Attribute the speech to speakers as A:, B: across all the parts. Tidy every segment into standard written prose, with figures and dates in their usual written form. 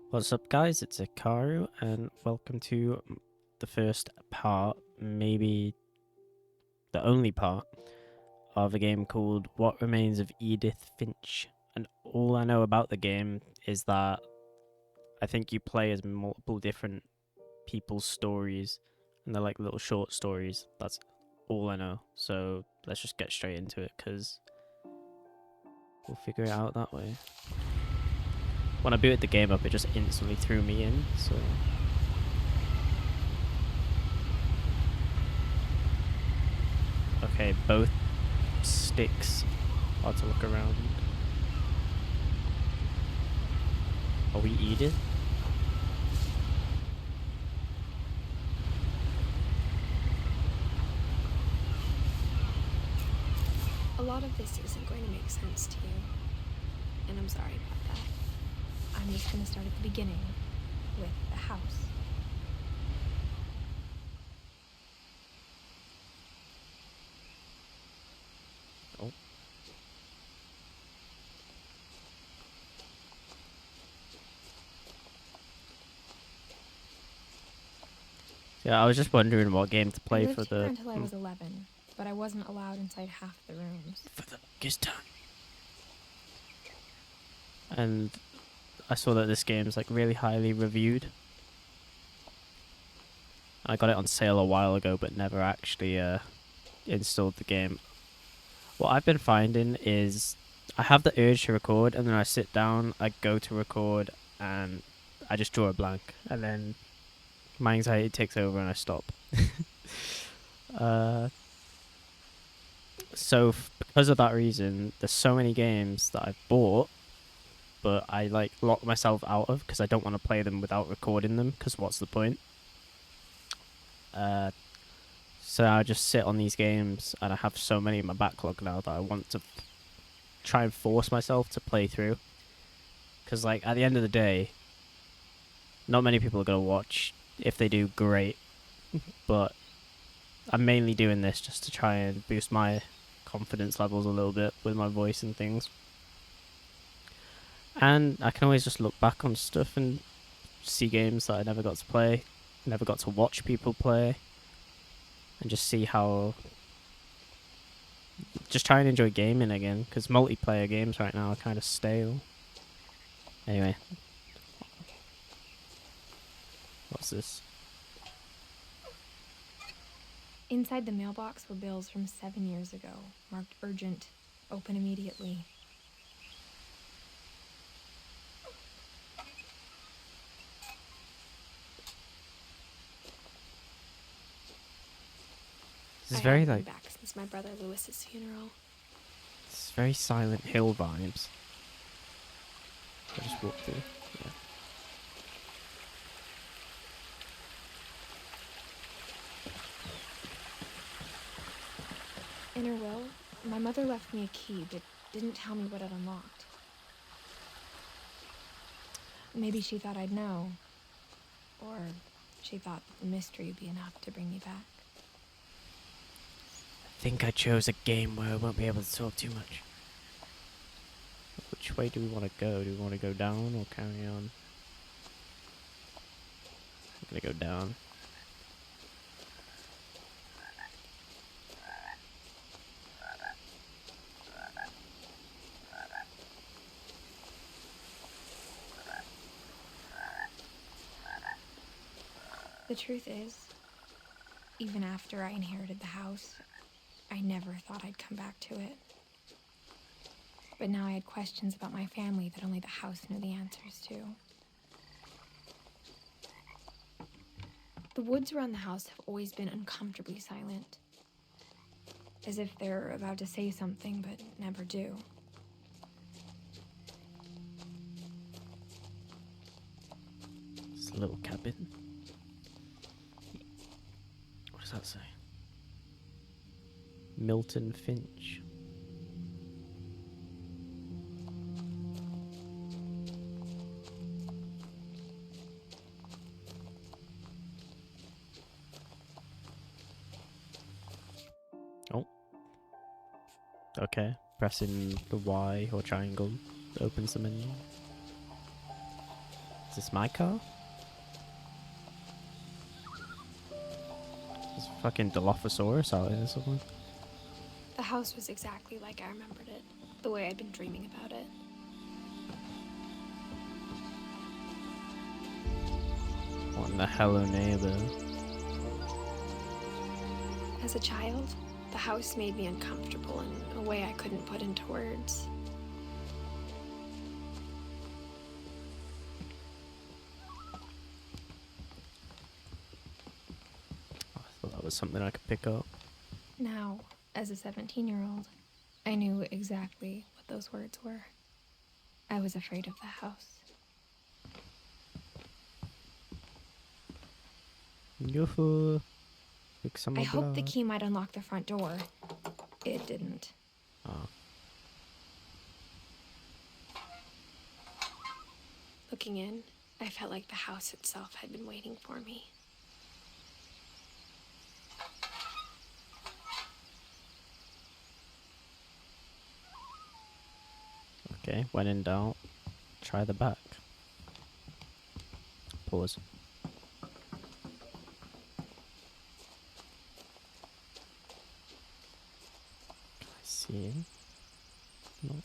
A: What's up, guys? It's Ikaru, and welcome to the first part, maybe the only part, of a game called What Remains of Edith Finch. And all I know about the game is that I think you play as multiple different people's stories, and they're like little short stories. That's all I know. So let's just get straight into it, because we'll figure it out that way. When I booted the game up, it just instantly threw me in, so... Okay, both sticks are to look around. Are we Edith?
B: A lot of this isn't going to make sense to you, and I'm sorry about that. I'm just going to start at the beginning, with the house.
A: Oh. Yeah, I was just wondering what game to play
B: I lived
A: for
B: here
A: the...
B: until I was 11, but I wasn't allowed inside half the rooms.
A: For the longest time. And I saw that this game's like really highly reviewed. I got it on sale a while ago, but never actually installed the game. What I've been finding is I have the urge to record, and then I sit down, I go to record, and I just draw a blank, and then my anxiety takes over and I stop. So because of that reason, there's so many games that I've bought, but I like lock myself out of because I don't want to play them without recording them, because what's the point? So I just sit on these games, and I have so many in my backlog now that I want to try and force myself to play through. Because like at the end of the day, not many people are going to watch. If they do, great. But I'm mainly doing this just to try and boost my confidence levels a little bit with my voice and things. And I can always just look back on stuff and see games that I never got to play, never got to watch people play, and just see how... Just try and enjoy gaming again, because multiplayer games right now are kind of stale. Anyway. What's this?
B: Inside the mailbox were bills from 7 years ago, marked urgent, open immediately.
A: This is
B: I
A: very
B: haven't been
A: like...
B: back since my brother Lewis's funeral.
A: It's very Silent Hill vibes. I just walked through. Yeah.
B: In her will, my mother left me a key, but didn't tell me what it unlocked. Maybe she thought I'd know. Or she thought the mystery would be enough to bring me back.
A: I think I chose a game where I won't be able to talk too much. Which way do we want to go? Do we want to go down or carry on? I'm gonna go down.
B: The truth is, even after I inherited the house, I never thought I'd come back to it. But now I had questions about my family that only the house knew the answers to. The woods around the house have always been uncomfortably silent, as if they're about to say something but never do.
A: It's a little cabin. What does that say? Milton Finch. Oh. Okay. Pressing the Y or triangle opens the menu. this my car? There's a fucking Dilophosaurus out here or something.
B: The house was exactly like I remembered it, the way I'd been dreaming about it.
A: What in the hello neighbor?
B: As a child, the house made me uncomfortable in a way I couldn't put into words.
A: I thought that was something I could pick up.
B: Now, as a 17-year-old, I knew exactly what those words were. I was afraid of the house.
A: Yoo-hoo. Pick some
B: I
A: of
B: hoped the
A: blood.
B: key might unlock the front door. It didn't.
A: Oh.
B: Looking in, I felt like the house itself had been waiting for me.
A: Okay, when in doubt, try the back. Pause. Can I see him? No.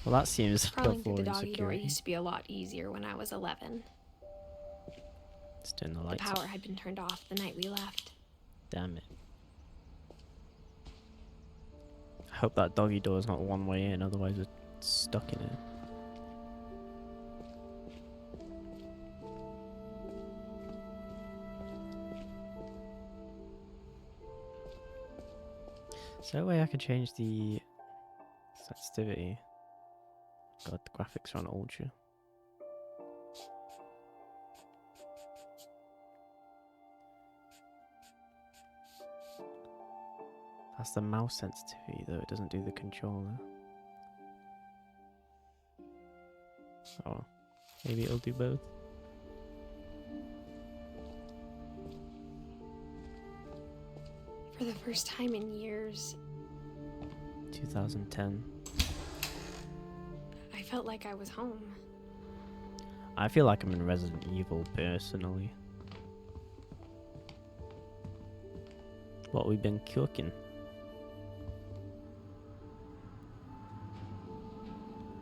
A: Well, that seems like a
B: Crawling through the
A: floor
B: doggy door
A: insecurity.
B: used to be a lot easier when I was 11.
A: Let's turn the
B: The
A: lights
B: power
A: off.
B: had been turned off the night we left.
A: Damn it. I hope that doggy door is not one way in, otherwise we're stuck in it. Is there a way I could change the sensitivity? God, the graphics are on ultra. That's the mouse sensitivity though, it doesn't do the controller. Oh, maybe it'll do both.
B: For the first time in years,
A: 2010.
B: I felt like I was home.
A: I feel like I'm in Resident Evil personally. What we've been cooking.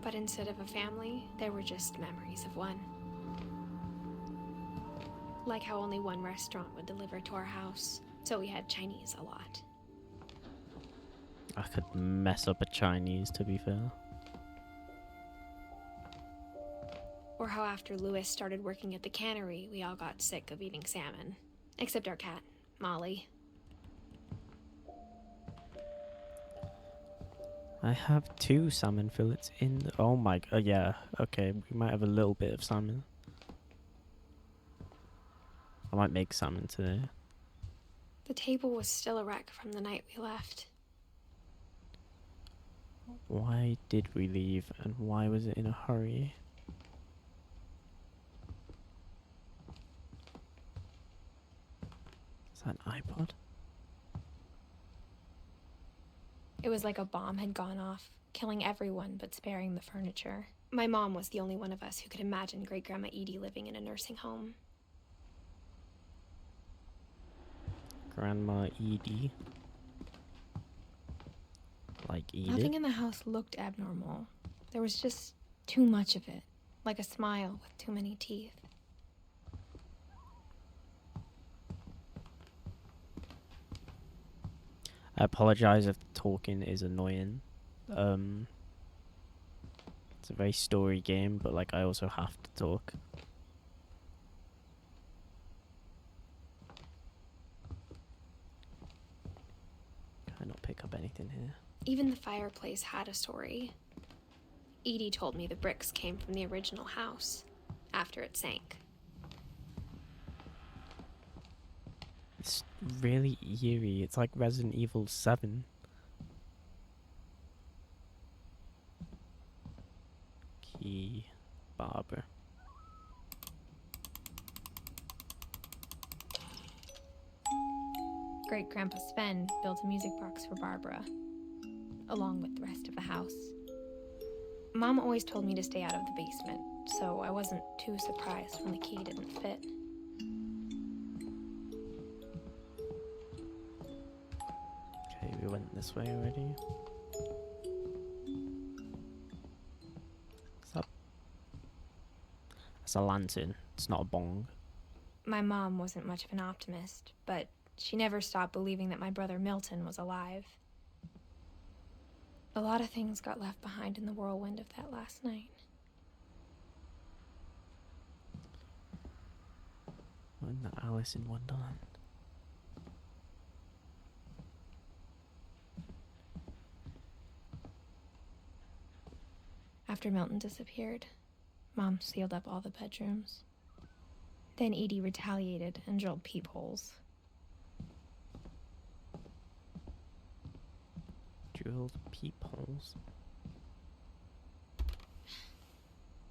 B: But instead of a family, there were just memories of one. Like how only one restaurant would deliver to our house, so we had Chinese a lot.
A: I could mess up a Chinese, to be fair.
B: Or how after Lewis started working at the cannery, we all got sick of eating salmon. Except our cat, Molly.
A: I have 2 salmon fillets in the... Oh my... yeah, okay, we might have a little bit of salmon. I might make salmon today.
B: The table was still a wreck from the night we left.
A: Why did we leave, and why was it in a hurry? Is that an iPod?
B: It was like a bomb had gone off, killing everyone but sparing the furniture. My mom was the only one of us who could imagine Great-Grandma Edie living in a nursing home.
A: Grandma Edie. Like Edith?
B: Nothing in the house looked abnormal. There was just too much of it, like a smile with too many teeth.
A: I apologize if the talking is annoying. It's a very story game, but like I also have to talk. Can I not pick up anything here?
B: Even the fireplace had a story. Edie told me the bricks came from the original house, after it sank.
A: It's really eerie. It's like Resident Evil 7. Key. Barber.
B: great-grandpa Sven built a music box for Barbara, along with the rest of the house. Mom always told me to stay out of the basement, so I wasn't too surprised when the key didn't fit.
A: Okay, we went this way already. What's that? That's a lantern. It's not a bong.
B: My mom wasn't much of an optimist, but she never stopped believing that my brother Milton was alive. A lot of things got left behind in the whirlwind of that last night.
A: Wasn't that Alice in Wonderland?
B: After Milton disappeared, Mom sealed up all the bedrooms. Then Edie retaliated and drilled peepholes.
A: Drilled peepholes.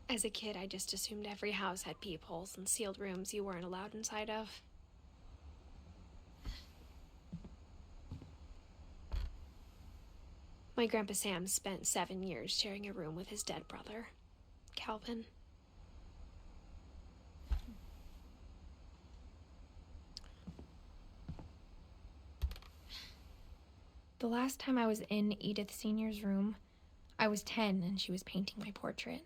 C: As a kid, I just assumed every house had peepholes and sealed rooms you weren't allowed inside of. My Grandpa Sam spent 7 years sharing a room with his dead brother, Calvin.
B: The last time I was in Edith Sr.'s room, I was 10 and she was painting my portrait.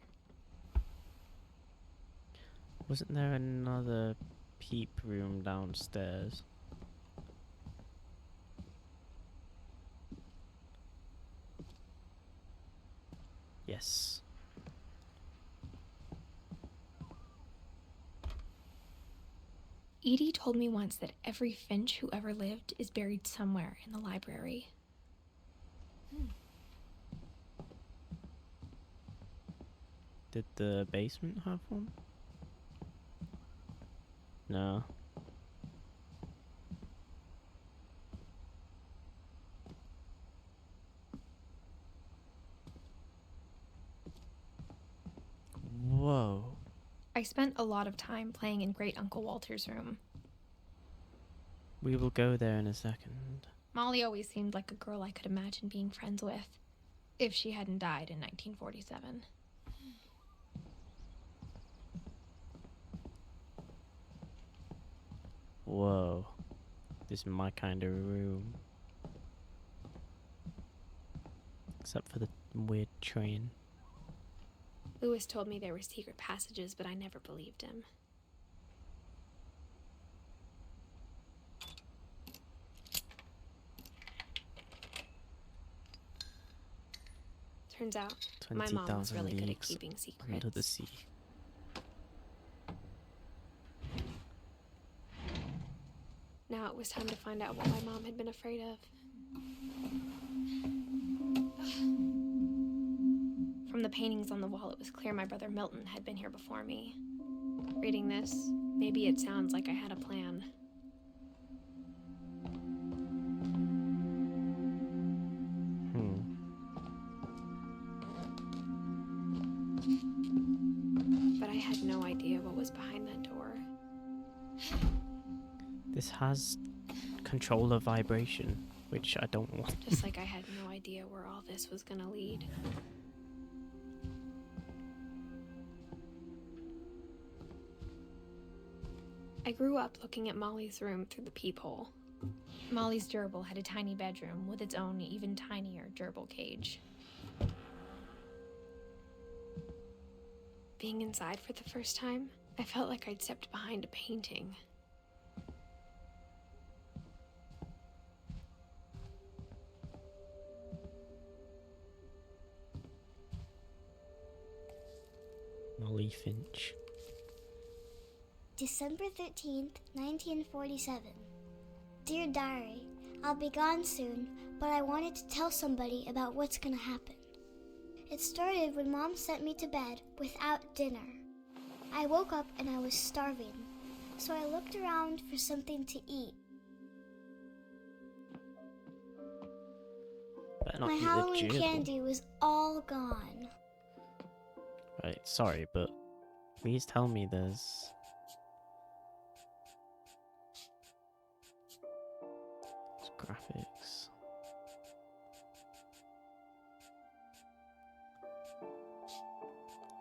A: Wasn't there another peep room downstairs? Yes.
B: Edie told me once that every Finch who ever lived is buried somewhere in the library.
A: Did the basement have one? No. Whoa.
B: I spent a lot of time playing in Great Uncle Walter's room.
A: We will go there in a second.
B: Molly always seemed like a girl I could imagine being friends with, if she hadn't died in 1947.
A: Whoa. This is my kind of room. Except for the weird train.
C: Lewis told me there were secret passages, but I never believed him. Turns out, my mom was
A: 20,000
C: really good at
A: leagues
C: keeping secrets.
A: under the sea.
C: Now it was time to find out what my mom had been afraid of.
B: From the paintings on the wall, it was clear my brother Milton had been here before me. Reading this, maybe it sounds like I had a plan. But I had no idea what was behind that door.
A: This has controller vibration, which I don't want.
C: Just like I had no idea where all this was gonna lead. I grew up looking at Molly's room through the peephole.
B: Molly's gerbil had a tiny bedroom with its own even tinier gerbil cage.
C: Being inside for the first time, I felt like I'd stepped behind a painting.
A: Molly Finch.
D: December 13th, 1947. Dear Diary, I'll be gone soon, but I wanted to tell somebody about what's gonna happen. It started when Mom sent me to bed without dinner. I woke up and I was starving, so I looked around for something to eat.
A: Better not
D: My
A: eat
D: Halloween
A: the gerbil.
D: candy was all gone.
A: Right, sorry, but please tell me there's graphics.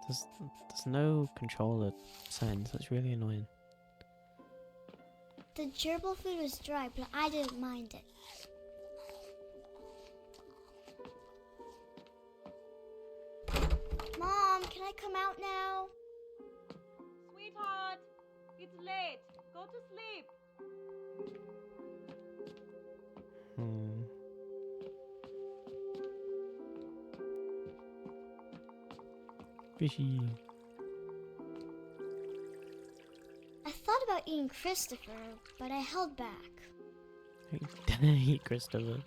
A: There's no controller settings. That's really annoying.
D: The gerbil food was dry, but I didn't mind it. Mom, can I come out now?
E: Sweetheart, it's late. Go to sleep.
A: Fishy.
D: I thought about eating Christopher, but I held back.
A: Eat Christopher.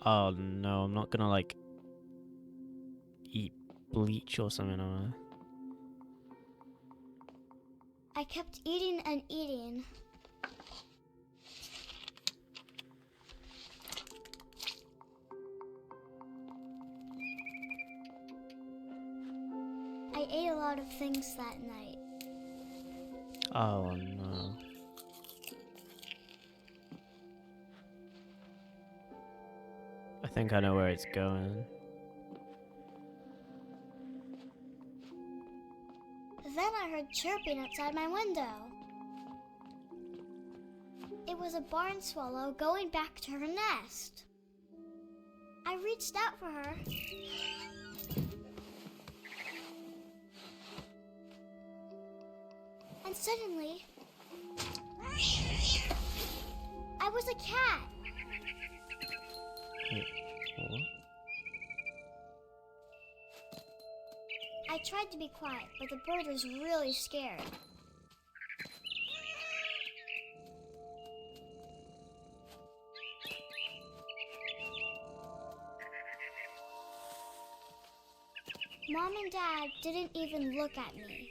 A: Oh no, I'm not gonna like eat bleach or something, am
D: I kept eating and eating. I ate a lot of things that night.
A: Oh no. I think I know where it's going.
D: Then I heard chirping outside my window. It was a barn swallow going back to her nest. I reached out for her. And suddenly, I was a cat.
A: Wait, what?
D: I tried to be quiet, but the bird was really scared. Mom and Dad didn't even look at me.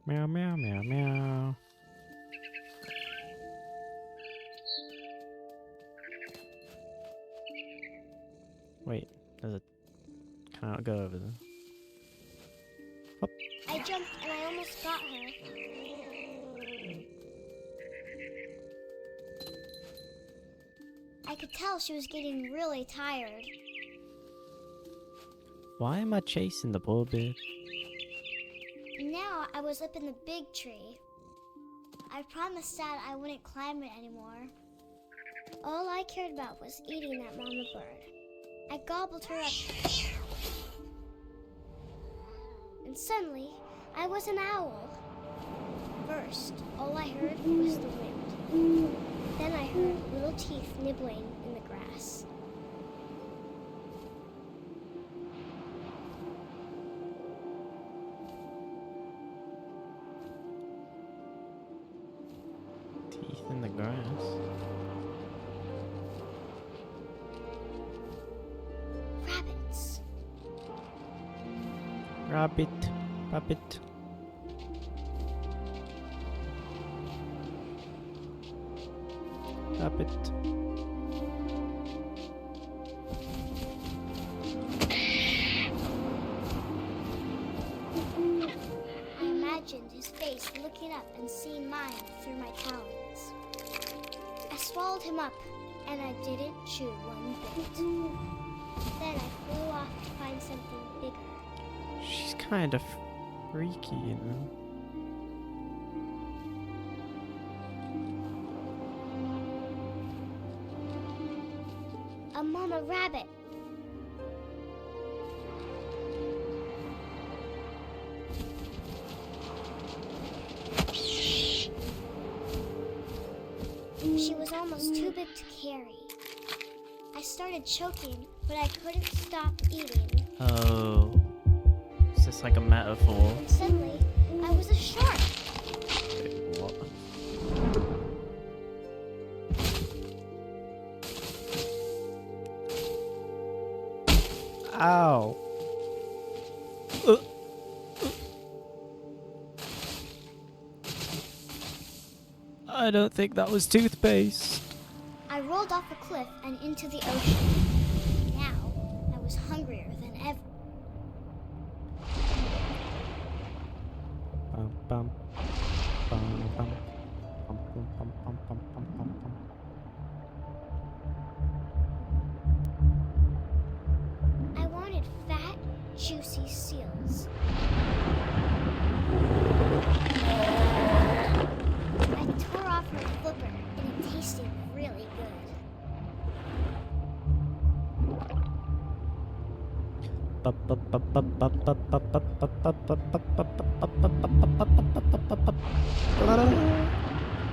A: Meow, meow, meow, meow. Wait, there's a... Can I not go over there?
D: I jumped and I almost got her. I could tell she was getting really tired.
A: Why am I chasing the poor bird?
D: Now I was up in the big tree. I promised Dad I wouldn't climb it anymore. All I cared about was eating that mama bird. I gobbled her up. And suddenly, I was an owl. First, all I heard was the wind. Then I heard little teeth nibbling in the grass.
A: Teeth in the grass.
D: Rabbits.
A: Rabbit. Rabbit. Rabbit.
D: I imagined his face looking up and seeing mine through my talons. I swallowed him up, and I didn't chew one bit. Then I flew off to find something bigger.
A: She's kind of freaky, you know.
D: A mama rabbit. She was almost too big to carry. I started choking, but I couldn't stop eating.
A: Oh. Is this like a metaphor?
D: And suddenly, I was a shark.
A: Ow. Uh. I don't think that was toothpaste.
D: I rolled off a cliff and into the ocean. Now, I was hungrier than ever.
A: Bum, bum, bum, bum, bum, bum, bum, bum, bum, bum, bum, bum.
D: I wanted fat, juicy seals. I tore off her flipper, and it tasted really good.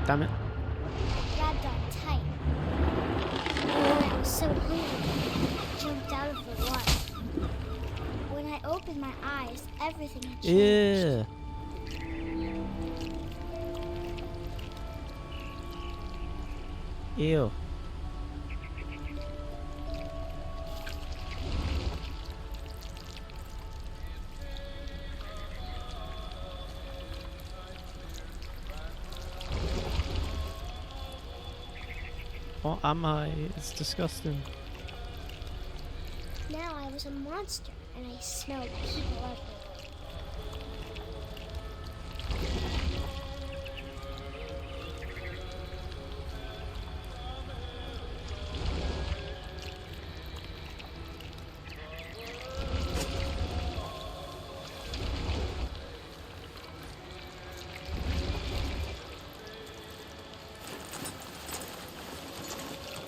A: Damn it.
D: I grabbed on tight. I was so hungry, I jumped out of the water. When I opened my eyes, everything had changed.
A: Ew. Ew. What am I? It's disgusting.
D: Now I was a monster, and I smelled people everywhere.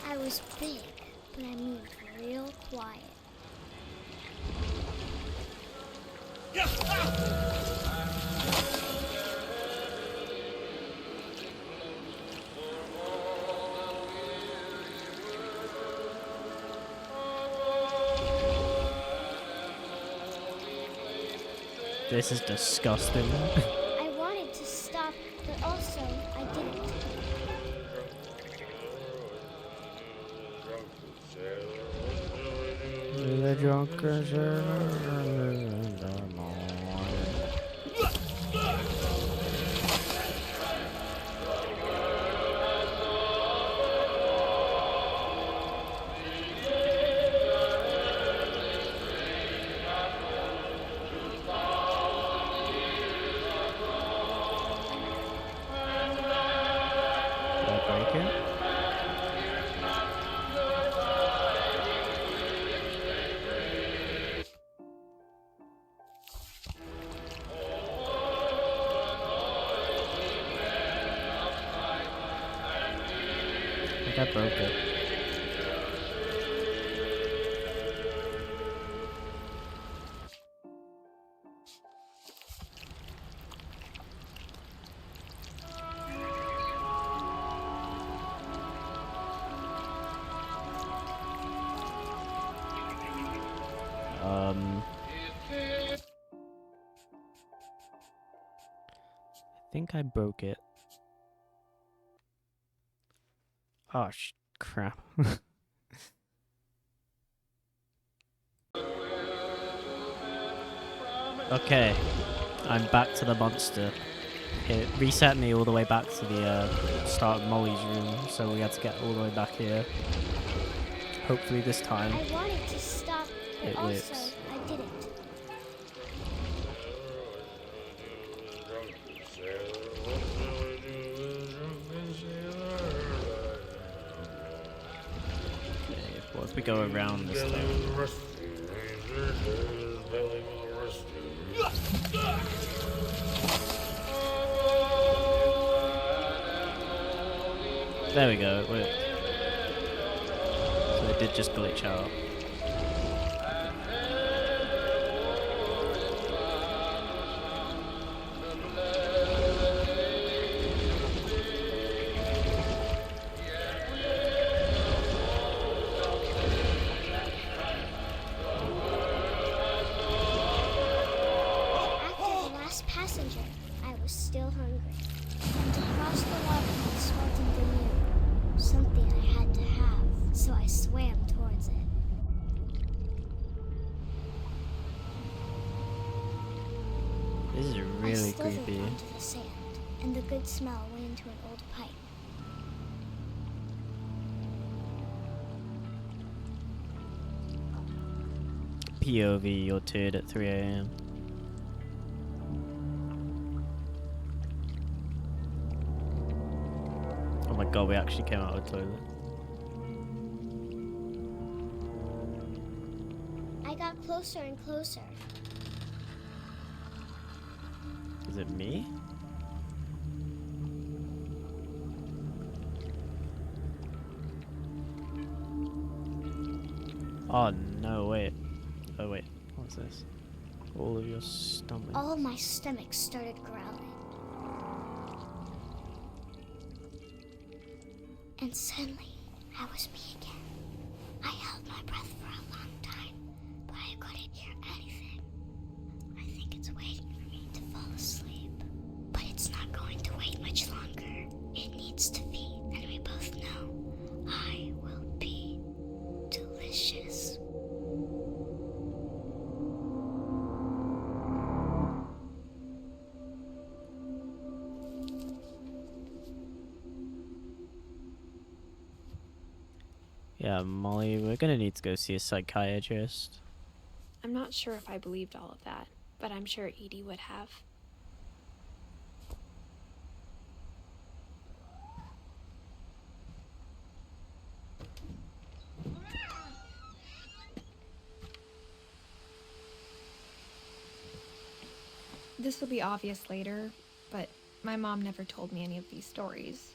D: I was big, but I moved real quiet.
A: This is disgusting.
D: I wanted to stop, but also I didn't.
A: The drunkard in the morning. Did I break it? I think I broke it. I think I broke it. Oh, crap. Okay, I'm back to the monster. It reset me all the way back to the start of Molly's room, so we had to get all the way back here. Hopefully this time
D: I wanted to stop, but
A: it
D: also
A: works.
D: I didn't.
A: Okay, what if we go around this time? There we go, it worked. So it did just glitch out.
D: After the last passenger, I was still hungry. To cross the water, I smelled something new. Something I had to have, so I swam towards it.
A: This is
D: I
A: really
D: slithered
A: creepy.
D: onto the sand, and the good smell went into an old pipe.
A: POV, you're turd at 3 a.m. Oh my god, we actually came out of the toilet.
D: I got closer and closer.
A: Is it me? Oh no, wait. Oh wait, what's this? All of your stomach.
D: All of my stomach started growling. And suddenly, I was me again. I held my breath for a long time, but I couldn't hear anything. I think it's waiting for me to fall asleep. But it's not going to wait much longer. It needs to feed, and we both know I will be delicious.
A: Yeah, Molly, we're gonna need to go see a psychiatrist.
C: I'm not sure if I believed all of that, but I'm sure Edie would have. This will be obvious later, but my mom never told me any of these stories.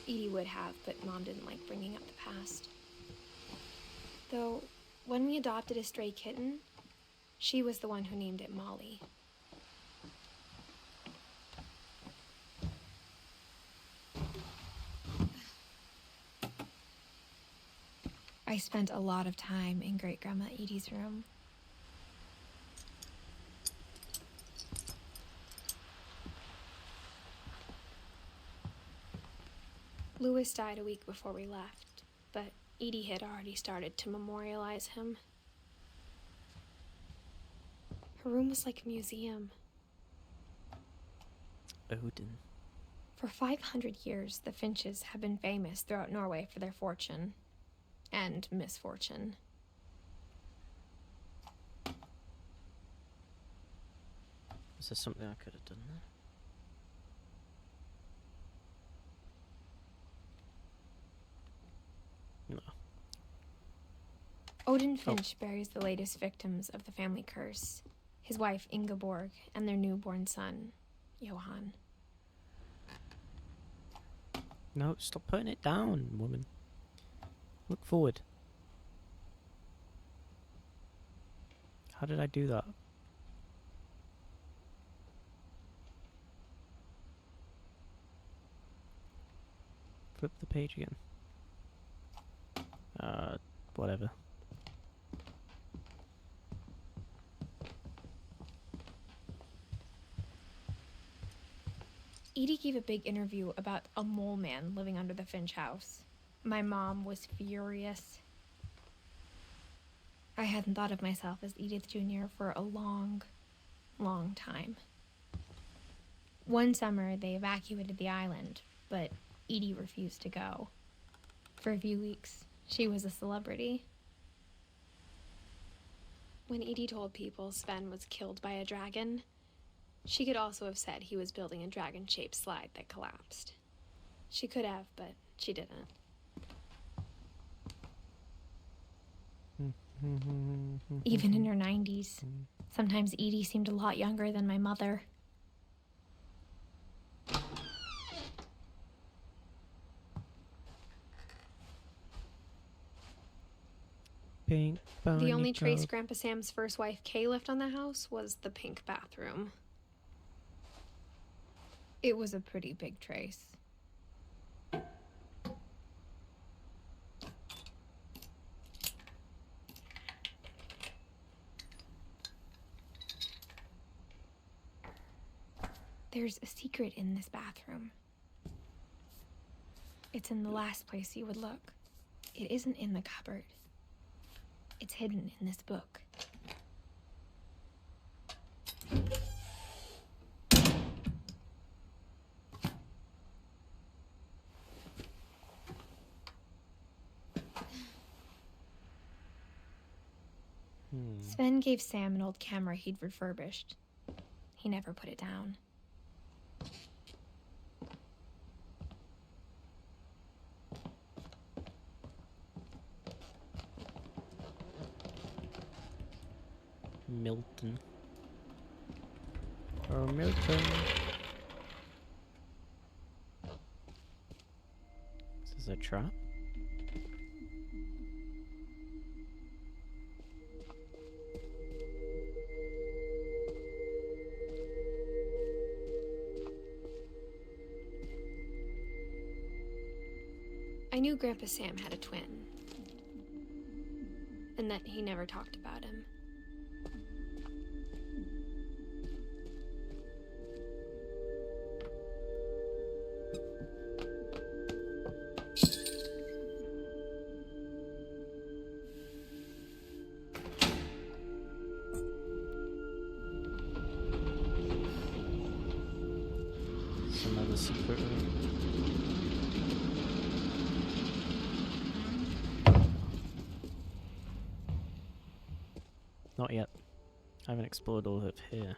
C: Edie would have, but Mom didn't like bringing up the past. Though, when we adopted a stray kitten, she was the one who named it Molly. I spent a lot of time in Great-Grandma Edie's room. Louis died a week before we left, but Edie had already started to memorialize him. Her room was like a museum.
A: Odin.
C: For 500 years, the Finches have been famous throughout Norway for their fortune and misfortune.
A: Is there something I could have done there? No.
C: Odin Finch buries the latest victims of the family curse, his wife Ingeborg and their newborn son, Johan.
A: No, stop putting it down, woman. Look forward. How did I do that? Flip the page again. Whatever.
C: Edie gave a big interview about a mole man living under the Finch house. My mom was furious. I hadn't thought of myself as Edith Jr. for a long, long time. One summer, they evacuated the island, but Edie refused to go. For a few weeks, she was a celebrity. When Edie told people Sven was killed by a dragon, she could also have said he was building a dragon-shaped slide that collapsed. She could have, but she didn't. Even in her 90s, sometimes Edie seemed a lot younger than my mother.
A: Pink
C: The only
A: bunny
C: trace
A: club.
C: Grandpa Sam's first wife, Kay, left on the house was the pink bathroom. It was a pretty big trace. There's a secret in this bathroom. It's in the last place you would look. It isn't in the cupboard. It's hidden in this book.
B: Sven gave Sam an old camera he'd refurbished. He never put it down.
A: Milton. Oh, Milton. Is this a trap?
B: I knew Grandpa Sam had a twin, and that he never talked about him.
A: Some other secret room. Not yet. I haven't explored all of here.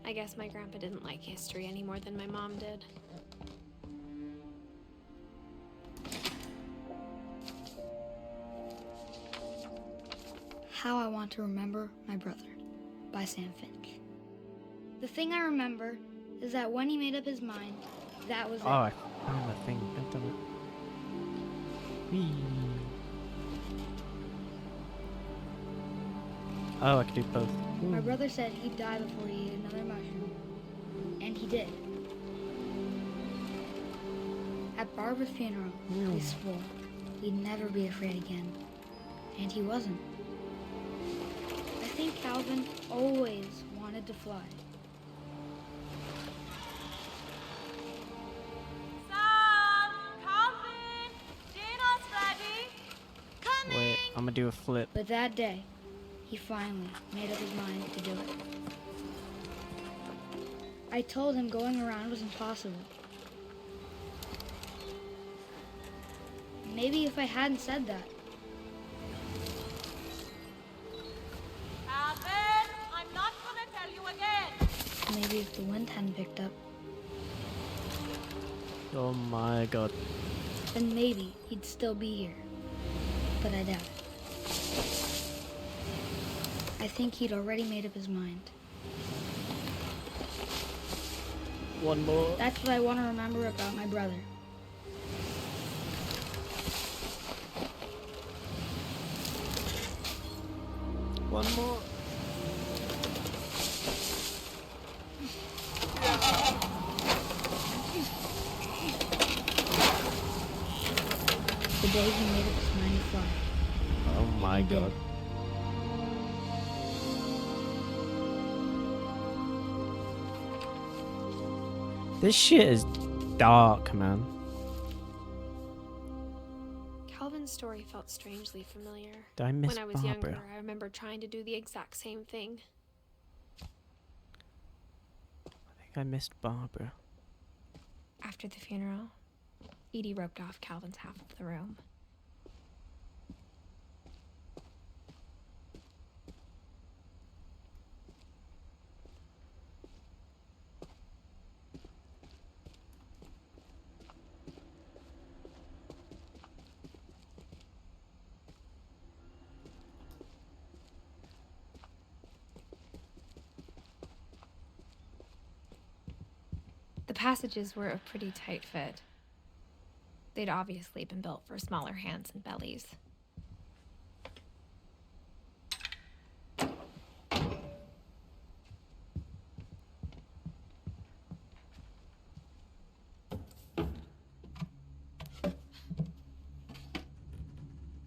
B: I guess my grandpa didn't like history any more than my mom did.
F: How I Want to Remember My Brother by Sam Finch. The thing I remember is that when he made up his mind, that was
A: Oh,
F: it.
A: I found the thing. God damn it. Whee. Oh, I can do both.
F: My brother said he'd die before he ate another mushroom, and he did. At Barbara's funeral, we swore we'd never be afraid again, and he wasn't. I think Calvin always wanted to fly.
E: Sam! Calvin! Dinner's ready!
A: Wait, I'm gonna do a flip.
F: But that day, he finally made up his mind to do it. I told him going around was impossible. Maybe if I hadn't said that,
E: Calvin! I'm not gonna tell you again!
F: maybe if the wind hadn't picked up,
A: Oh my god.
F: then maybe he'd still be here. But I doubt it. I think he'd already made up his mind.
A: One more.
F: That's what I want to remember about my brother.
A: One more.
F: The day he made up his mind to fly.
A: Oh my
F: He did.
A: god. This shit is dark, man.
B: Calvin's story felt strangely familiar.
A: Did I miss
B: When I was
A: Barbara?
B: younger, I remember trying to do the exact same thing.
A: I think I missed Barbara.
B: After the funeral, Edie roped off Calvin's half of the room. The passages were a pretty tight fit. They'd obviously been built for smaller hands and bellies.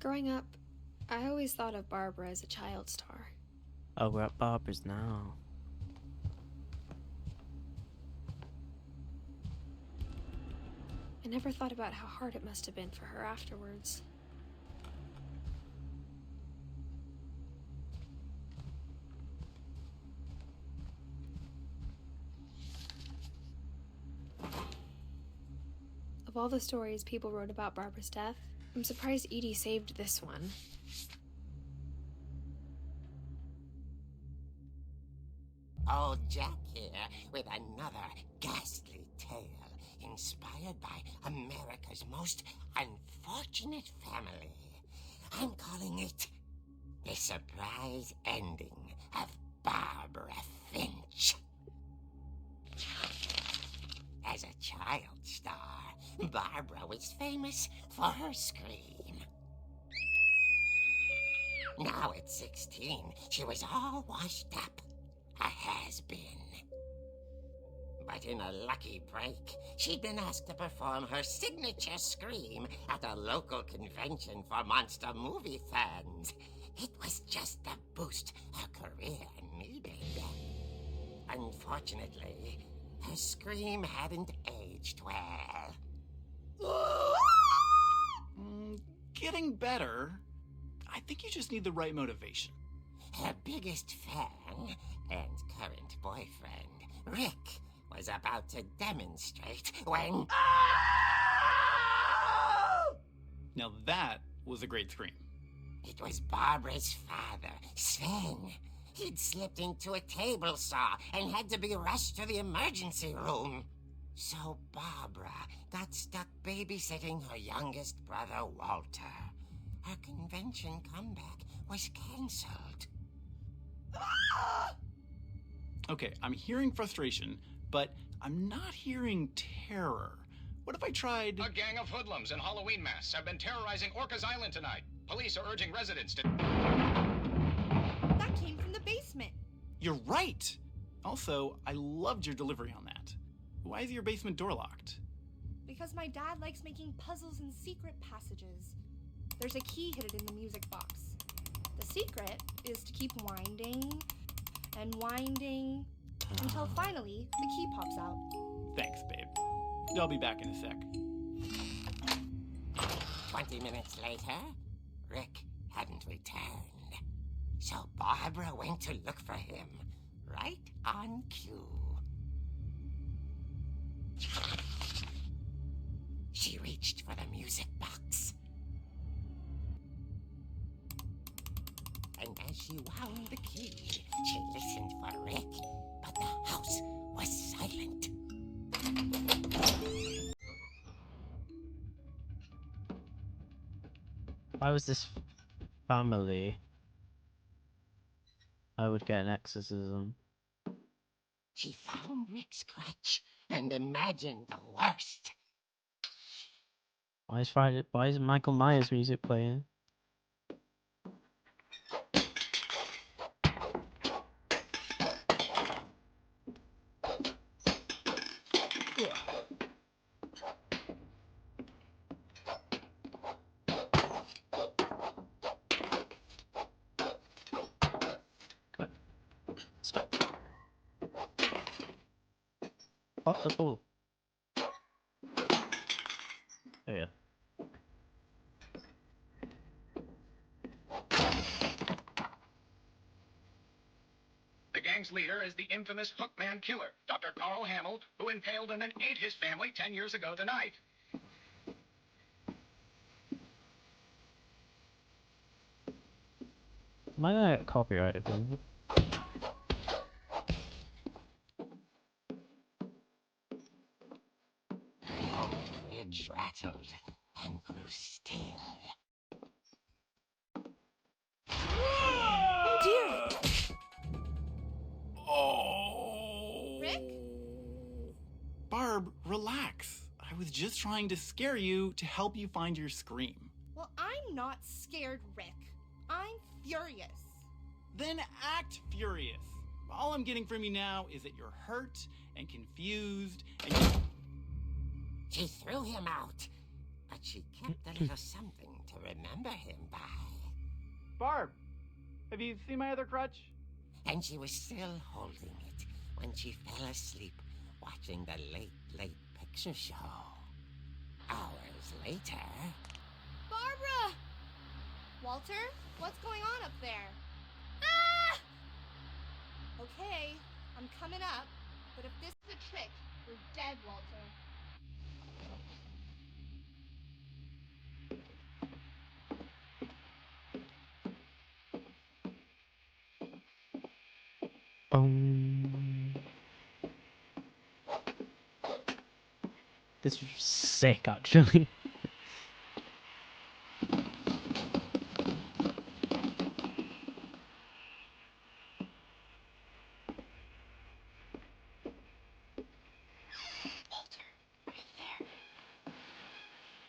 B: Growing up, I always thought of Barbara as a child star.
A: Oh, we're at Barbara's now.
B: I never thought about how hard it must have been for her afterwards. A
C: Of all the stories people wrote about Barbara's death, I'm surprised Edie saved this one.
G: Old Jack here with another ghastly tale inspired by America's most unfortunate family. I'm calling it The Surprise Ending of Barbara Finch. As a child star, Barbara was famous for her scream. Now at 16, she was all washed up. A has-been. But in a lucky break, she'd been asked to perform her signature scream at a local convention for monster movie fans. It was just the boost her career needed. Unfortunately, her scream hadn't aged well.
H: Getting better. I think you just need the right motivation.
G: Her biggest fan and current boyfriend, Rick, was about to demonstrate when...
H: Now that was a great scream.
G: It was Barbara's father, Sven. He'd slipped into a table saw and had to be rushed to the emergency room. So Barbara got stuck babysitting her youngest brother, Walter. Her convention comeback was cancelled.
H: Okay, I'm hearing frustration, but I'm not hearing terror. What if I tried...
I: A gang of hoodlums in Halloween masks have been terrorizing Orcas Island tonight. Police are urging residents to...
E: That came from the basement.
H: You're right! Also, I loved your delivery on that. Why is your basement door locked?
E: Because my dad likes making puzzles and secret passages. There's a key hidden in the music box. The secret is to keep winding and winding until finally the key pops out.
H: Thanks, babe. I'll be back in a sec.
G: 20 minutes later, Rick hadn't returned. So Barbara went to look for him, right on cue. She reached for the music box. And as she wound the key, she listened for Rick, but the house was silent.
A: If I was this family, I would get an exorcism.
G: She found Rick's crutch and imagined the worst.
A: Why is Michael Myers music playing? Stop. Oh, the ball. Oh yeah.
I: The gang's leader is the infamous Hookman killer, Dr. Carl Hamill, who impaled and then ate his family 10 years ago tonight.
A: Am I gonna get copyrighted?
G: Ridge rattled and grew still.
E: Oh dear!
H: Oh!
E: Rick?
H: Barb, relax. I was just trying to scare you to help you find your scream.
E: Well, I'm not scared, Rick. I'm furious.
H: Then act furious. All I'm getting from you now is that you're hurt and confused and you...
G: She threw him out, but she kept a little something to remember him by.
H: Barb, have you seen my other crutch?
G: And she was still holding it when she fell asleep watching the late picture show. Hours later...
E: Barbara! Walter, what's going on up there? Ah! Okay, I'm coming up, but if this is a trick, you're dead, Walter.
A: This is sick, actually.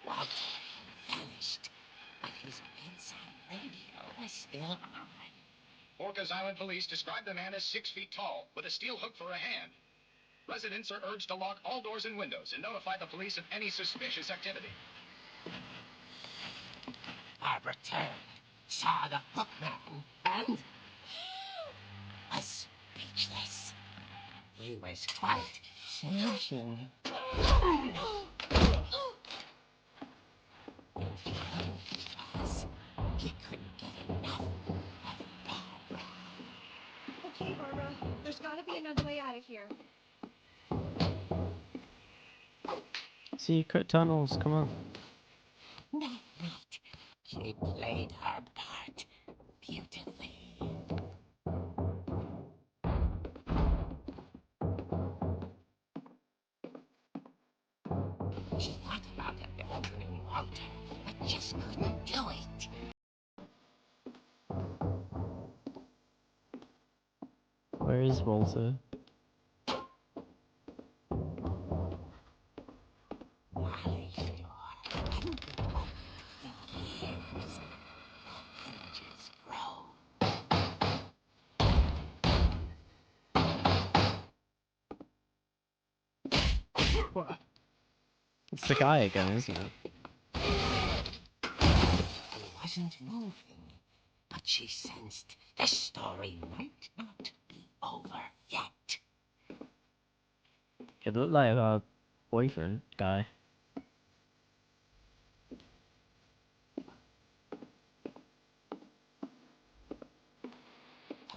G: Walter vanished, but his bedside radio was still on.
I: Orcas Island police describe the man as 6 feet tall, with a steel hook for a hand. Residents are urged to lock all doors and windows and notify the police of any suspicious activity.
G: Barbara turned, saw the hook man, and was speechless. He was quite smashing. He couldn't get enough of Barbara.
E: Okay, Barbara, there's gotta be another way out of here.
A: Secret tunnels, come on.
G: That night, she played her part beautifully. She thought about abandoning Walter, but just couldn't do it.
A: Where is Walter? What? It's the guy again, isn't it?
G: He wasn't moving, but she sensed the story might not be over yet.
A: It looked like our boyfriend guy.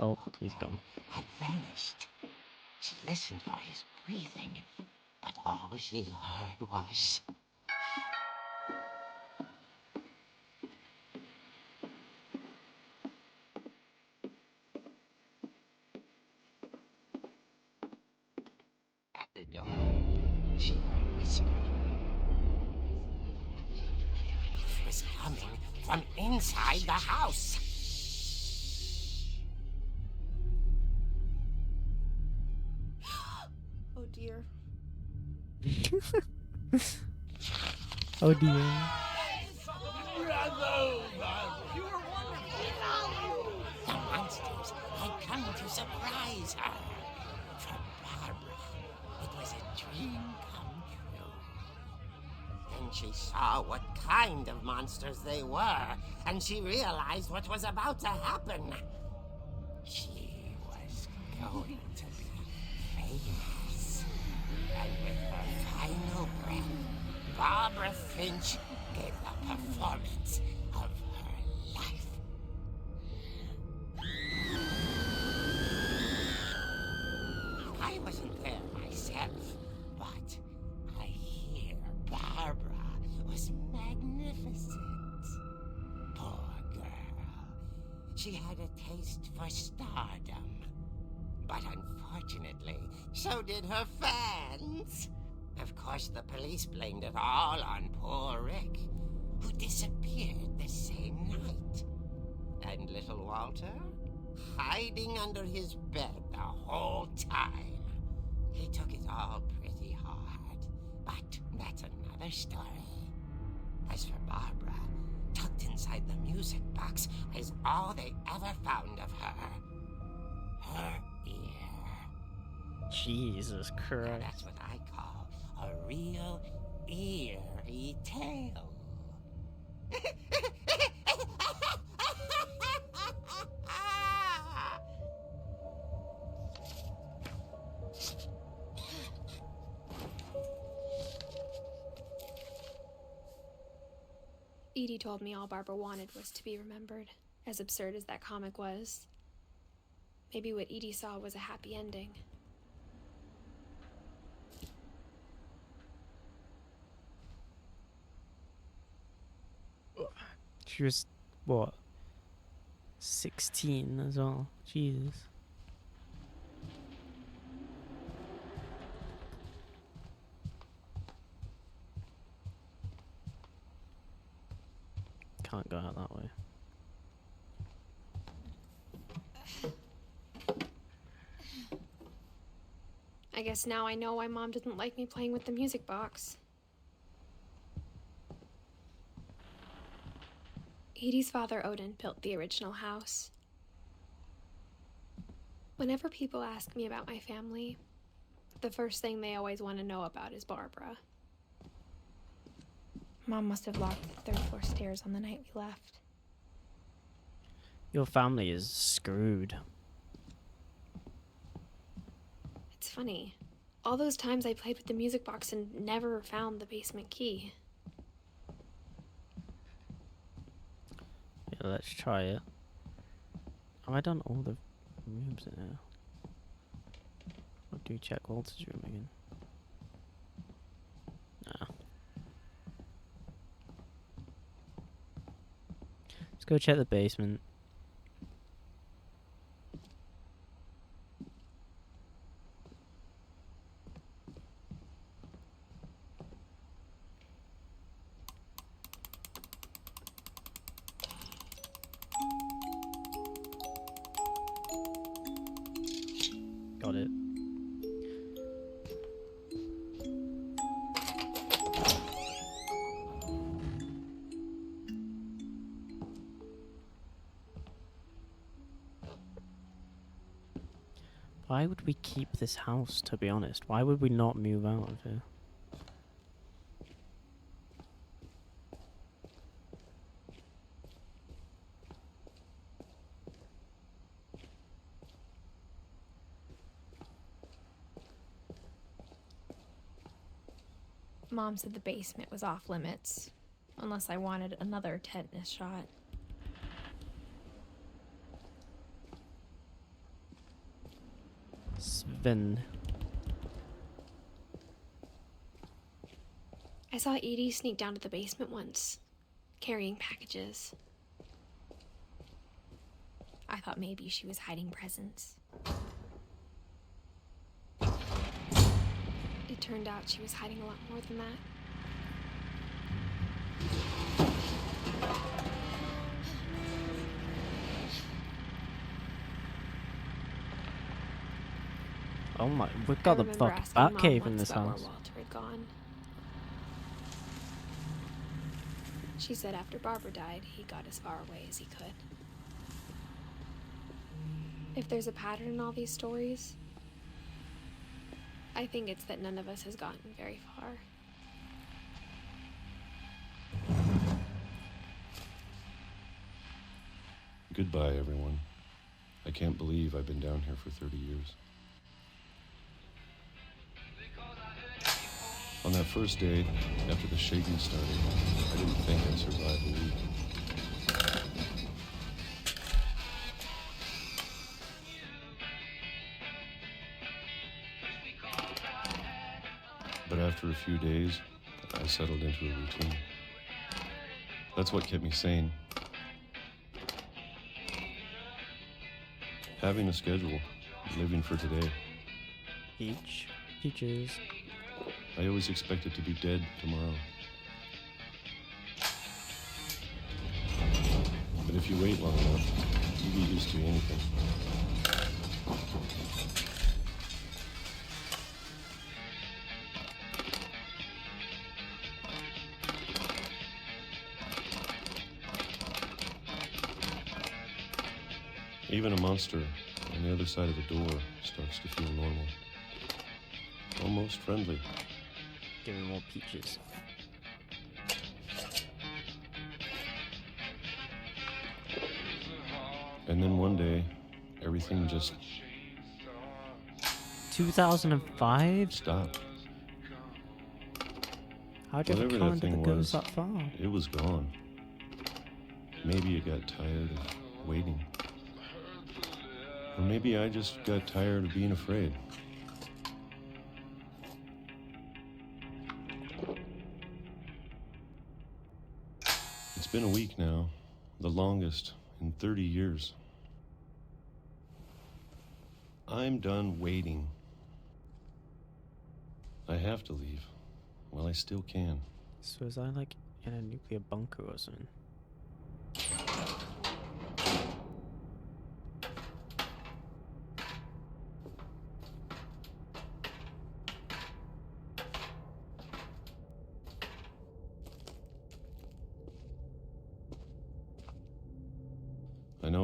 A: Oh, he's gone.
G: Had vanished. She listened for his breathing, but all she heard was... At the door, she heard whispering. It was coming from inside the house.
E: Oh dear.
A: Oh dear.
G: The monsters had come to surprise her. For Barbara, it was a dream come true. Then she saw what kind of monsters they were, and she realized what was about to happen. She was going to be famous. And with her final breath, Barbara Finch gave the performance of her life. I wasn't there myself, but I hear Barbara was magnificent. Poor girl. She had a taste for stardom. But unfortunately, so did her fans. Of course, the police blamed it all on poor Rick, who disappeared the same night. And little Walter? Hiding under his bed the whole time. He took it all pretty hard, but that's another story. As for Barbara, tucked inside the music box is all they ever found of her. Her ear.
A: Jesus
G: Now,
A: Christ.
G: that's what I call a real eerie tale.
B: Edie told me all Barbara wanted was to be remembered, as absurd as that comic was. Maybe what Edie saw was a happy ending.
A: She was, what, 16 as well? Jesus. Can't go out that way.
C: I guess now I know why Mom didn't like me playing with the music box. Edie's father, Odin, built the original house. Whenever people ask me about my family, the first thing they always want to know about is Barbara. Mom must have locked the third floor stairs on the night we left.
A: Your family is screwed.
C: It's funny. All those times I played with the music box and never found the basement key.
A: Yeah, let's try it. Have I done all the rooms in there? I'll do check Walter's room again. Nah. Let's go check the basement. Got it. Why would we keep this house, to be honest? Why would we not move out of here?
C: Mom said the basement was off limits, unless I wanted another tetanus shot.
A: Sven.
C: I saw Edie sneak down to the basement once, carrying packages. I thought maybe she was hiding presents. It turned out she was hiding a lot more than that.
A: Oh my, we've got the fucking bat cave in this house.
C: Where Walter had gone. She said after Barbara died, he got as far away as he could. If there's a pattern in all these stories, I think it's that none of us has gotten very far.
J: Goodbye, everyone. I can't believe I've been down here for 30 years. On that first day, after the shaking started, I didn't think I'd survive a week. But after a few days, I settled into a routine. That's what kept me sane. Having a schedule, living for today.
A: Peaches.
J: I always expected to be dead tomorrow. But if you wait long enough, you get used to anything. Even a monster on the other side of the door starts to feel normal. Almost friendly.
A: Give me more peaches.
J: And then one day, everything just
A: 2005?
J: stopped.
A: How'd you have a
J: Whatever that
A: calendar
J: thing
A: that goes
J: was,
A: that far?
J: it was gone. Maybe it got tired of waiting. Or maybe I just got tired of being afraid. It's been a week now, the longest in 30 years. I'm done waiting. I have to leave. Well, I still can.
A: So is I like in a nuclear bunker or something?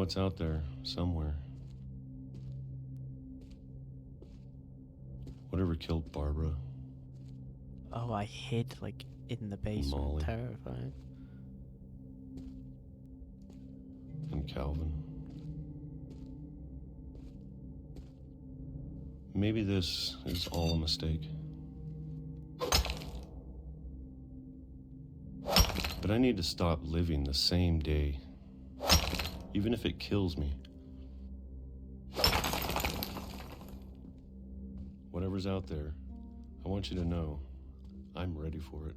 J: know it's out there somewhere. Whatever killed Barbara.
A: Oh, I hid like in the basement,
J: Molly.
A: terrified.
J: And Calvin. Maybe this is all a mistake. But I need to stop living the same day, even if it kills me. Whatever's out there, I want you to know I'm ready for it.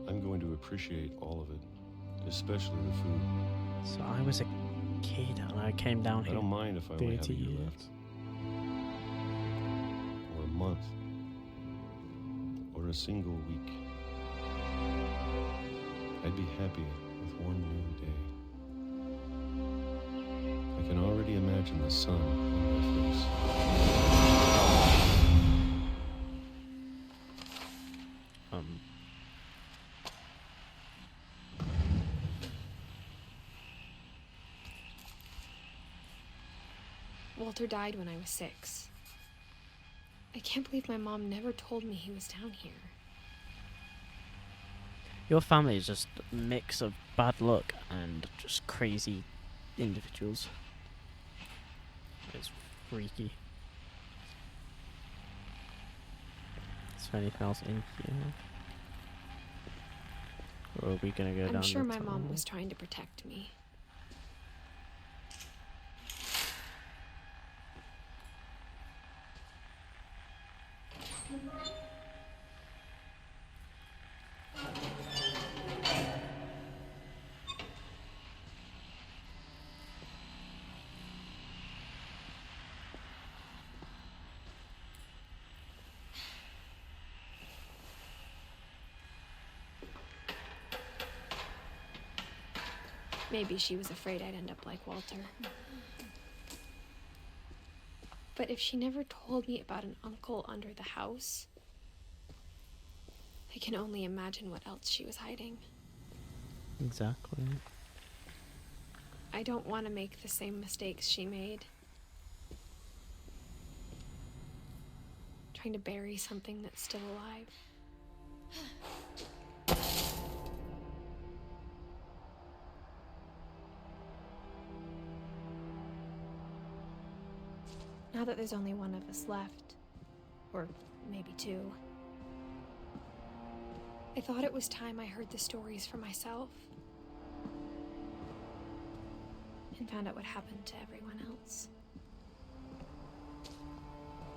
J: I'm going to appreciate all of it, especially the food.
A: So I was a kid and I came down
J: I
A: here
J: don't mind if I only have a
A: 30
J: year
A: years.
J: left. Or a month. Or a single week. I'd be happy with one new day. I can already imagine the sun on my face.
C: Walter died when I was 6. I can't believe my mom never told me he was down here.
A: Your family is just a mix of bad luck and just crazy individuals. It's freaky. Is there anything else in here? Or are we gonna go down
C: I'm sure
A: the
C: my mom
A: tunnel?
C: was trying to protect me. Maybe she was afraid I'd end up like Walter. But if she never told me about an uncle under the house, I can only imagine what else she was hiding.
A: Exactly.
C: I don't want to make the same mistakes she made. Trying to bury something that's still alive. Now that there's only one of us left, or maybe 2, I thought it was time I heard the stories for myself and found out what happened to everyone else.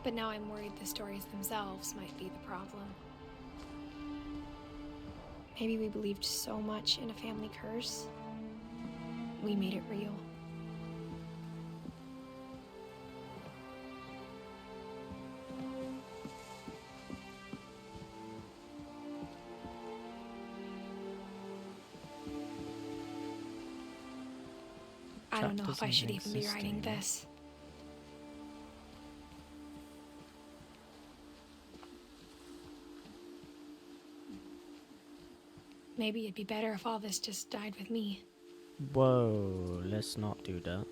C: But now I'm worried the stories themselves might be the problem. Maybe we believed so much in a family curse, we made it real. I don't know if I
A: Chapters
C: should
A: in
C: even be writing
A: existing.
C: this. Maybe it'd be better if all this just died with me.
A: Whoa, let's not do that.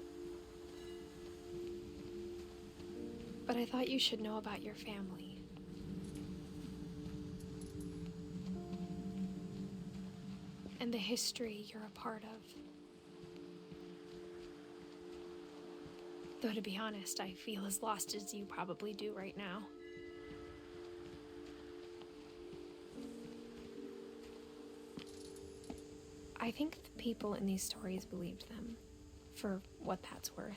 C: But I thought you should know about your family. And the history you're a part of. Though to be honest, I feel as lost as you probably do right now. I think the people in these stories believed them, for what that's worth.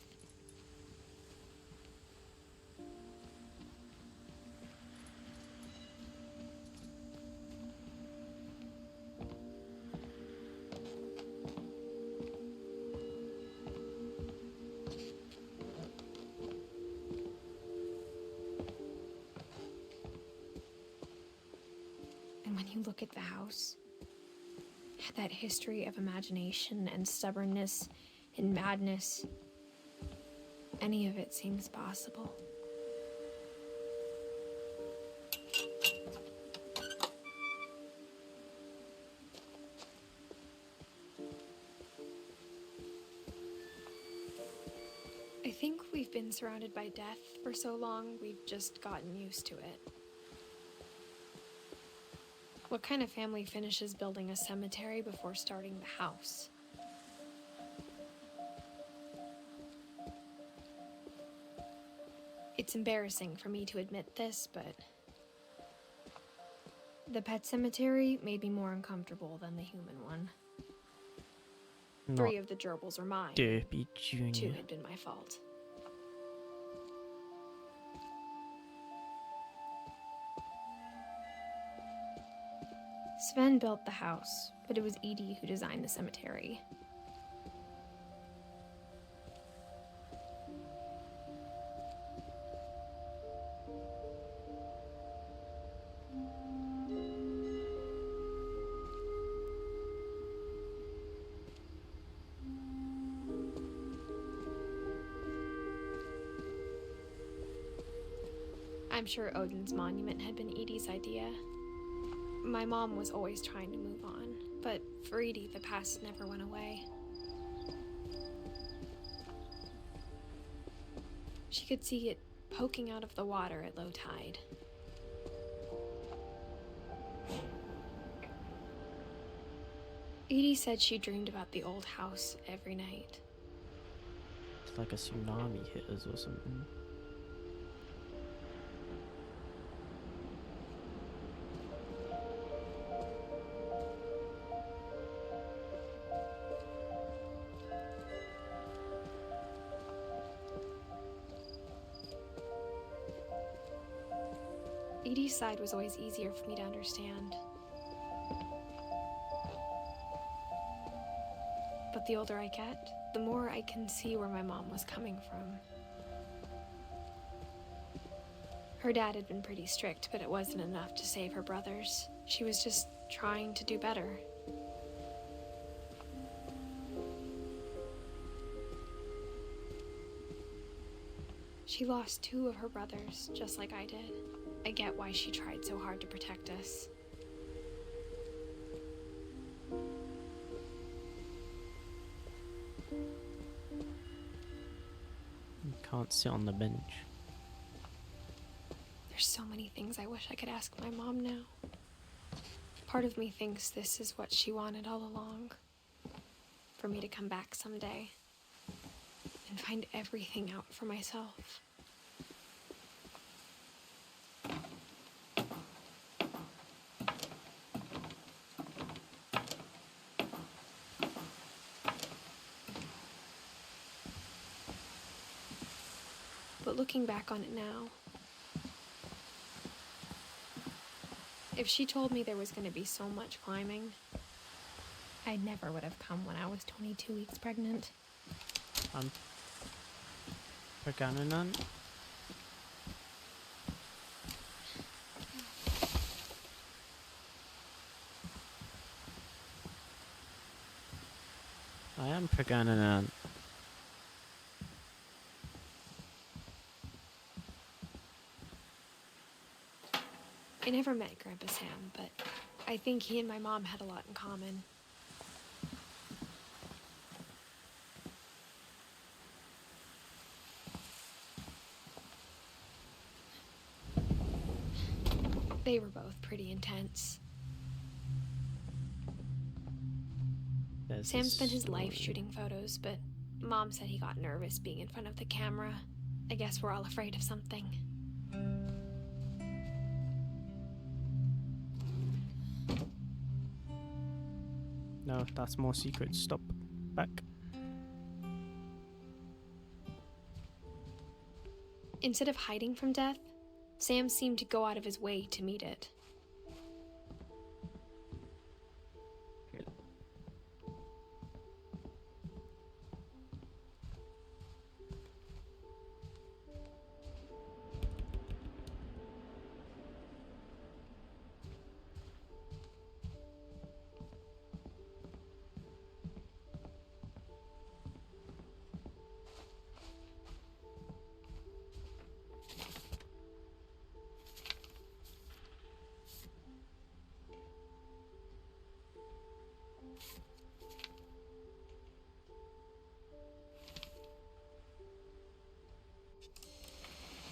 C: And when you look at the house, that history of imagination and stubbornness and madness, any of it seems possible. We've been surrounded by death for so long, we've just gotten used to it. What kind of family finishes building a cemetery before starting the house? It's embarrassing for me to admit this, but the pet cemetery made me more uncomfortable than the human one.
A: Not
C: 3 of the gerbils are mine.
A: Derpy
C: 2
A: Jr.
C: had been my fault. Sven built the house, but it was Edie who designed the cemetery. I'm sure Odin's monument had been Edie's idea. My mom was always trying to move on, but for Edie, the past never went away. She could see it poking out of the water at low tide. Edie said she dreamed about the old house every night.
A: It's like a tsunami hit us or something.
C: Edie's side was always easier for me to understand. But the older I get, the more I can see where my mom was coming from. Her dad had been pretty strict, but it wasn't enough to save her brothers. She was just trying to do better. She lost 2 of her brothers, just like I did. I get why she tried so hard to protect us.
A: You can't sit on the bench.
C: There's so many things I wish I could ask my mom now. Part of me thinks this is what she wanted all along. For me to come back someday and find everything out for myself. But looking back on it now, if she told me there was going to be so much climbing, I never would have come when I was 22 weeks pregnant.
A: Pergananan? I am Pergananan.
C: I never met Grandpa Sam, but I think he and my mom had a lot in common. They were both pretty intense. Sam spent his life shooting photos, but Mom said he got nervous being in front of the camera. I guess we're all afraid of something.
A: No, that's more secrets. Stop. Back.
C: Instead of hiding from death, Sam seemed to go out of his way to meet it.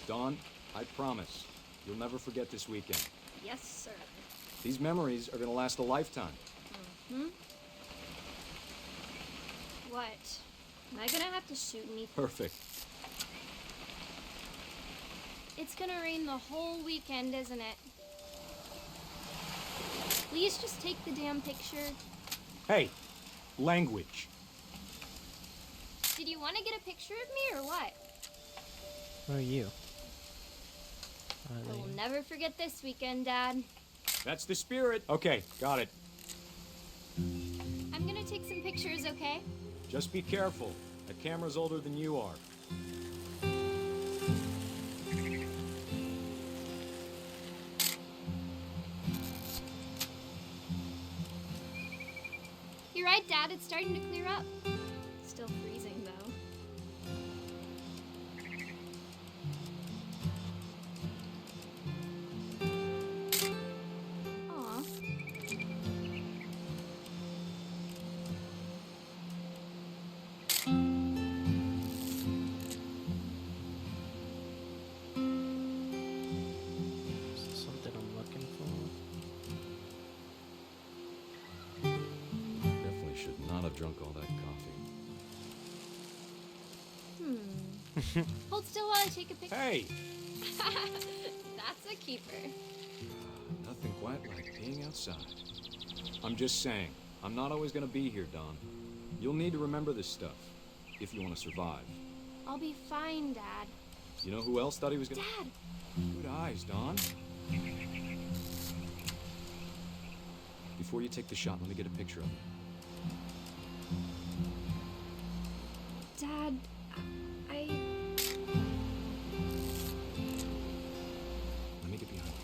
K: Dawn, I promise, you'll never forget this weekend.
C: Yes, sir.
K: These memories are gonna last a lifetime.
C: What? Am I gonna have to shoot anything?
K: Perfect.
C: It's gonna rain the whole weekend, isn't it? Please just take the damn picture.
K: Hey, language.
C: Did you want to get a picture of me or what?
A: Where are you?
C: I will never forget this weekend, Dad.
K: That's the spirit. Okay, got it.
C: I'm gonna take some pictures, okay?
K: Just be careful. That camera's older than you are.
C: You're right, Dad. It's starting to clear up. Still freezing, though. Aw.
A: Is this something I'm looking for?
K: Definitely should not have drunk all that coffee.
C: Hold still while I take a picture.
K: Hey!
C: That's a keeper.
K: Nothing quite like being outside. I'm just saying, I'm not always gonna be here, Don. You'll need to remember this stuff, if you want to survive.
C: I'll be fine, Dad.
K: You know who else thought he was gonna—
C: Dad!
K: Good eyes, Don. Before you take the shot, let me get a picture of it.
C: Dad,
K: Let me get behind you.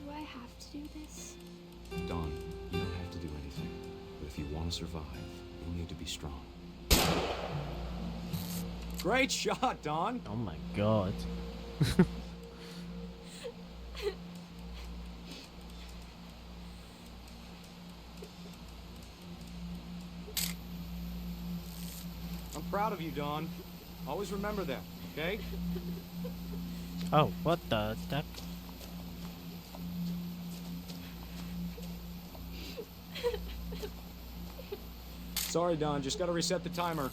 C: do I have to do this?
K: Don, you don't have to do anything. But if you want to survive, you'll need to be strong. Great shot, Don!
A: Oh my god.
K: I'm proud of you, Don. Always remember that, okay?
A: Oh, what the duck?
K: Sorry, Don. Just gotta reset the timer.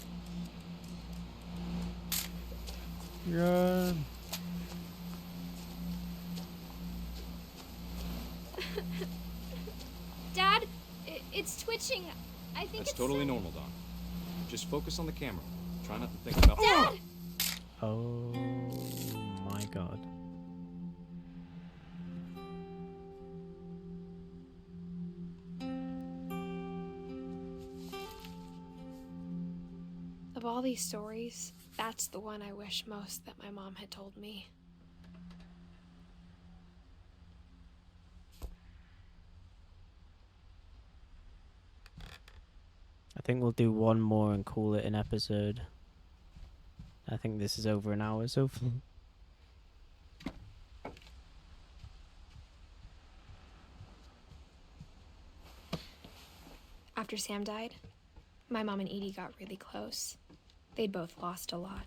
A: Run.
C: Dad, it's twitching. I think
K: That's
C: it's
K: totally normal, Don. Just focus on the camera. Try not to think about—
C: Dad!
A: Oh my god.
B: Of all these stories, that's the one I wish most that my mom had told me.
A: I think we'll do one more and call it an episode. I think this is over an hour so far.
B: After Sam died, my mom and Edie got really close. They'd both lost a lot.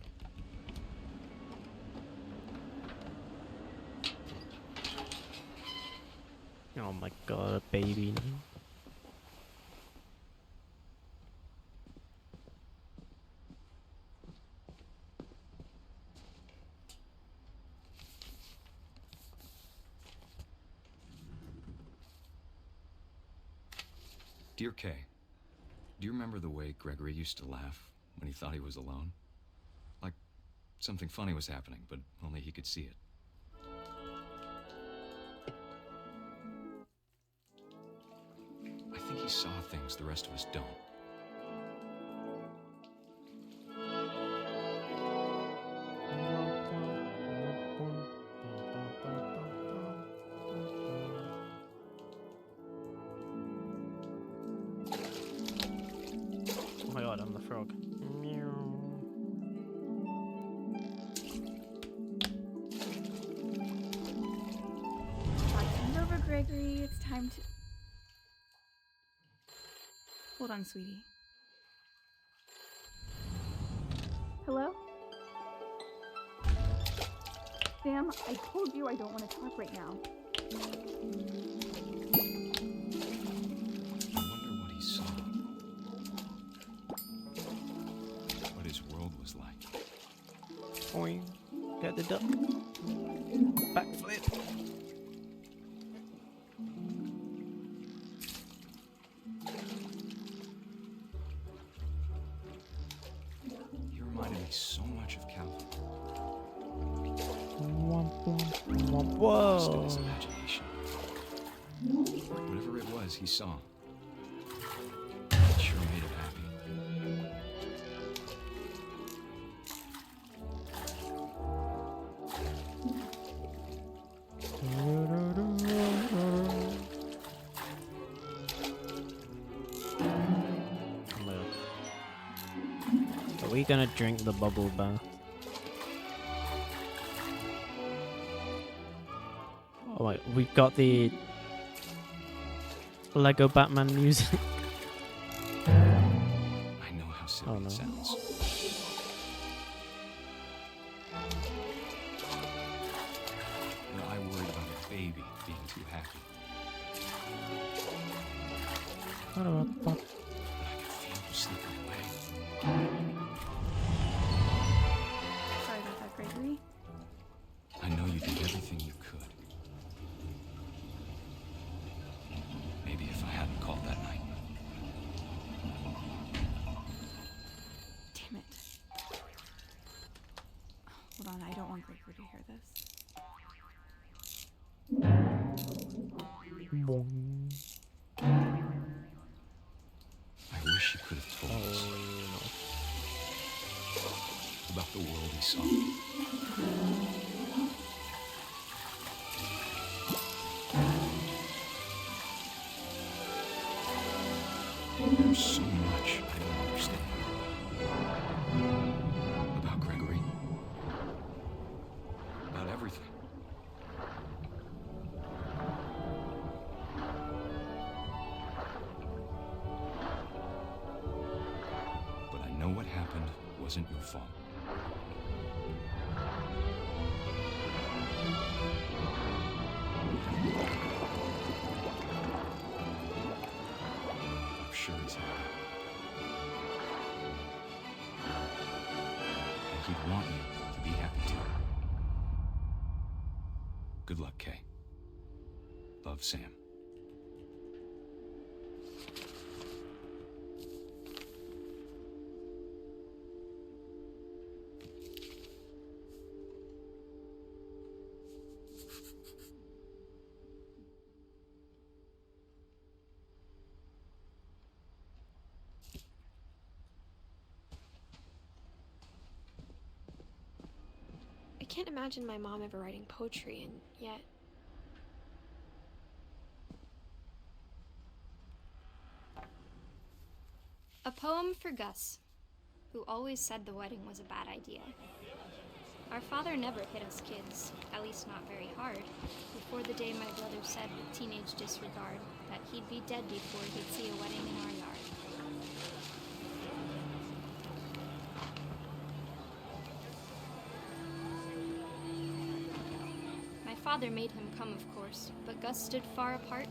A: Oh my god, a baby.
K: Dear Kay, do you remember the way Gregory used to laugh when he thought he was alone? Like something funny was happening, but only he could see it. I think he saw things the rest of us don't.
A: Oh my god, I'm the frog.
L: Send over, Gregory. It's time to... Hold on, sweetie. Hello? Sam, I told you I don't want to talk right now.
K: I wonder what he saw. What his world was like.
A: Boing. Get the duck. Backflip.
K: He reminded me so much of Calvin. Lost in his
A: Whoa.
K: imagination. Whatever it was he saw, it sure made him happy.
A: Are we gonna drink the bubble bath? Oh wait, we've got the Lego Batman music.
K: I know how silly
A: Oh, no.
K: it sounds. But I worried about a baby being too happy.
A: What about
K: But I could feel him slipping away.
L: Sorry about that, Gregory.
K: I know you did everything you could. Maybe if I hadn't called that night.
L: Damn it. Hold on, I don't want Gregory to hear this.
K: I wish he could have told us about the world he saw. There's so much I don't understand about Gregory, about everything. But I know what happened wasn't your fault. I'm sure he's happy. And he'd want you to be happy too. Good luck, Kay. Love, Sam.
C: I can't imagine my mom ever writing poetry, and yet...
B: A poem for Gus, who always said the wedding was a bad idea. Our father never hit us kids, at least not very hard, before the day my brother said with teenage disregard that he'd be dead before he'd see a wedding in our yard. My father made him come, of course, but Gus stood far apart,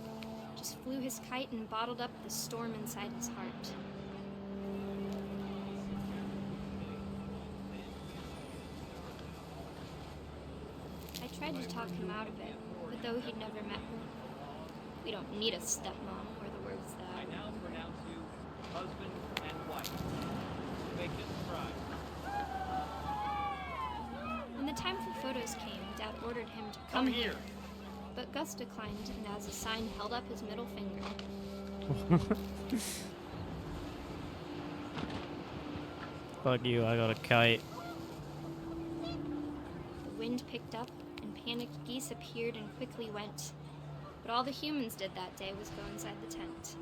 B: just flew his kite and bottled up the storm inside his heart. I tried to talk him out of it, but though he'd never met her, we don't need a stepmom, were the words that
M: I now pronounce you husband and wife. Make this surprise.
B: When the time for photos came, Dad ordered him to come
M: here.
B: But Gus declined and as a sign held up his middle finger.
A: Fuck you, I got a kite.
B: The wind picked up and panicked geese appeared and quickly went. But all the humans did that day was go inside the tent.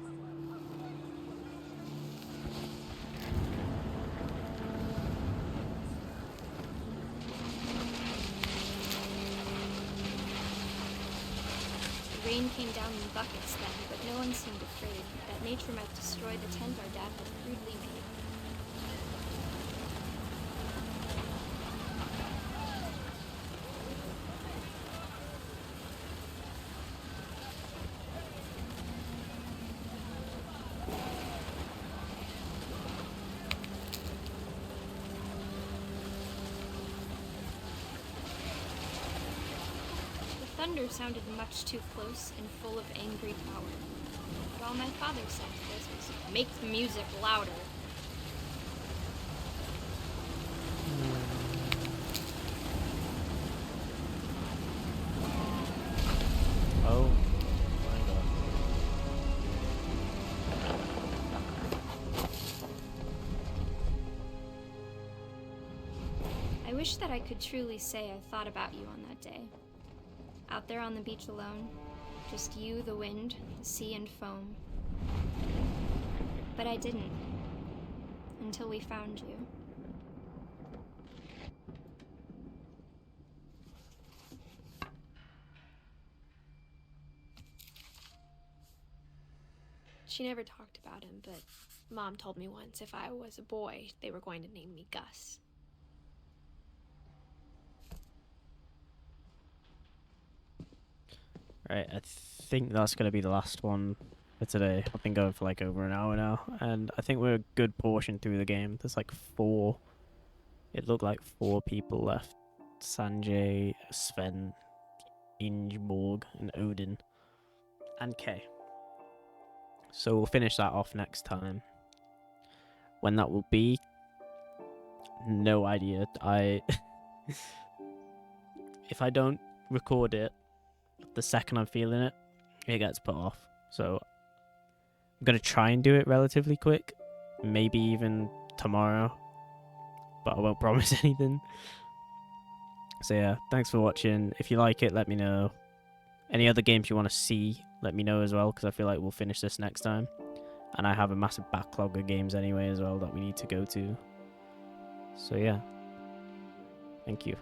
B: The rain came down in buckets then, but no one seemed afraid that nature might destroy the tent our dad had crudely made. thunder sounded much too close and full of angry power. But all my father said to this was, make the music louder.
A: Oh my god.
B: I wish that I could truly say I thought about you on that day. Out there on the beach alone, just you, the wind, the sea, and foam. But I didn't. Until we found you.
C: She never talked about him, but Mom told me once if I was a boy, they were going to name me Gus.
A: Right, I think that's going to be the last one for today. I've been going for like over an hour now, and I think we're a good portion through the game. There's like 4, it looked like 4 people left. Sanjay, Sven, Ingeborg, and Odin, and Kay. So we'll finish that off next time. When that will be, no idea. If I don't record it the second I'm feeling it, it gets put off. So I'm gonna try and do it relatively quick, maybe even tomorrow, but I won't promise anything. So yeah, thanks for watching. If you like it, let me know. Any other games you want to see, let me know as well, because I feel like we'll finish this next time. And I have a massive backlog of games anyway as well that we need to go to. So yeah, thank you.